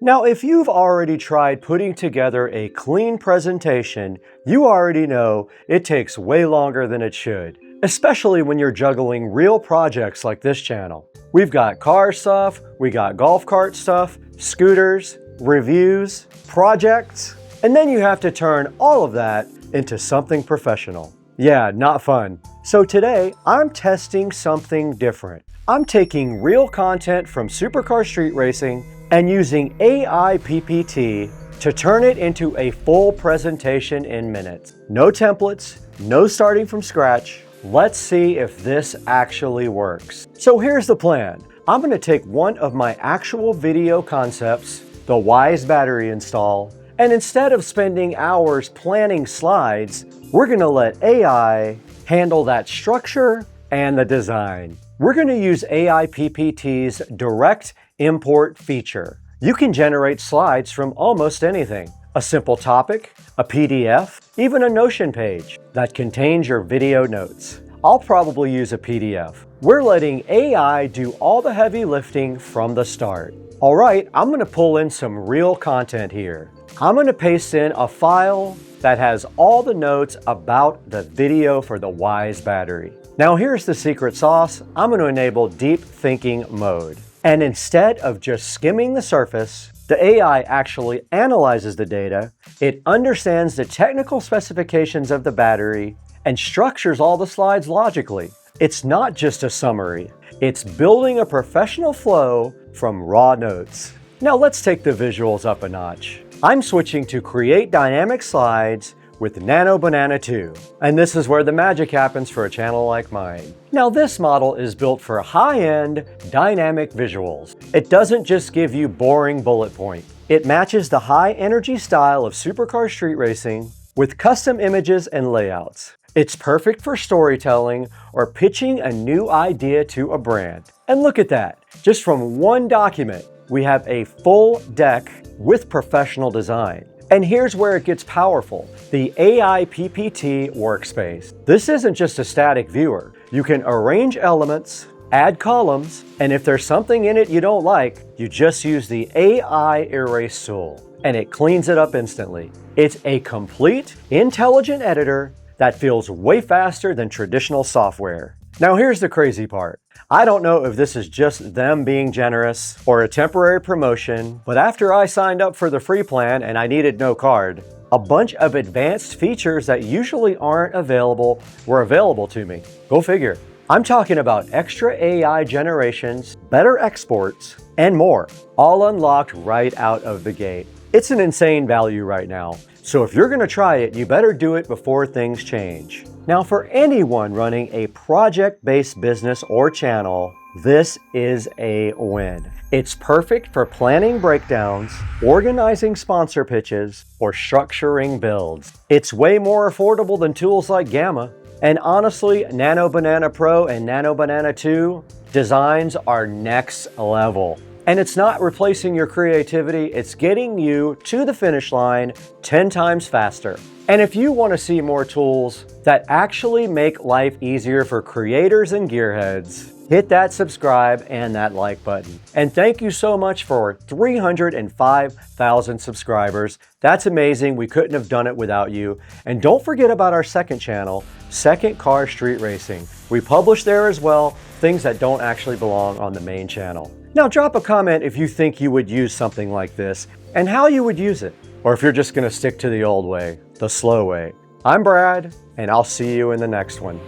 Now, if you've already tried putting together a clean presentation, you already know it takes way longer than it should, especially when you're juggling real projects like this channel. We've got car stuff, we got golf cart stuff, scooters, reviews, projects, and then you have to turn all of that into something professional. Yeah, not fun. So today, I'm testing something different. I'm taking real content from Supercar Street Racing and using AiPPT to turn it into a full presentation in minutes. No templates, no starting from scratch. Let's see if this actually works. So here's the plan. I'm going to take one of my actual video concepts, the Wise battery install, and instead of spending hours planning slides, we're going to let AI handle that structure and the design. We're going to use AiPPT's direct import feature. You can generate slides from almost anything. A simple topic, a PDF, even a Notion page that contains your video notes. I'll probably use a PDF. We're letting AI do all the heavy lifting from the start. All right, I'm going to pull in some real content here. I'm going to paste in a file that has all the notes about the video for the Wise battery. Now here's the secret sauce. I'm going to enable deep thinking mode. And instead of just skimming the surface, the AI actually analyzes the data, it understands the technical specifications of the battery, and structures all the slides logically. It's not just a summary, it's building a professional flow from raw notes. Now let's take the visuals up a notch. I'm switching to create dynamic slides with Nano Banana 2. And this is where the magic happens for a channel like mine. Now this model is built for high-end dynamic visuals. It doesn't just give you boring bullet point. It matches the high-energy style of Supercar Street Racing with custom images and layouts. It's perfect for storytelling or pitching a new idea to a brand. And look at that, just from one document, we have a full deck with professional design. And here's where it gets powerful, the AiPPT Workspace. This isn't just a static viewer. You can arrange elements, add columns, and if there's something in it you don't like, you just use the AI Erase tool, and it cleans it up instantly. It's a complete, intelligent editor that feels way faster than traditional software. Now here's the crazy part. I don't know if this is just them being generous or a temporary promotion, but after I signed up for the free plan and I needed no card, a bunch of advanced features that usually aren't available were available to me. Go figure. I'm talking about extra AI generations, better exports, and more, all unlocked right out of the gate. It's an insane value right now, so if you're gonna try it, you better do it before things change. Now for anyone running a project-based business or channel, this is a win. It's perfect for planning breakdowns, organizing sponsor pitches, or structuring builds. It's way more affordable than tools like Gamma. And honestly, Nano Banana Pro and Nano Banana 2 designs are next level. And it's not replacing your creativity, it's getting you to the finish line 10 times faster. And if you want to see more tools that actually make life easier for creators and gearheads, hit that subscribe and that like button. And thank you so much for 305,000 subscribers. That's amazing. We couldn't have done it without you. And don't forget about our second channel, Supercar Street Racing. We publish there as well, things that don't actually belong on the main channel. Now drop a comment if you think you would use something like this and how you would use it. Or if you're just going to stick to the old way, the slow way. I'm Brad, and I'll see you in the next one.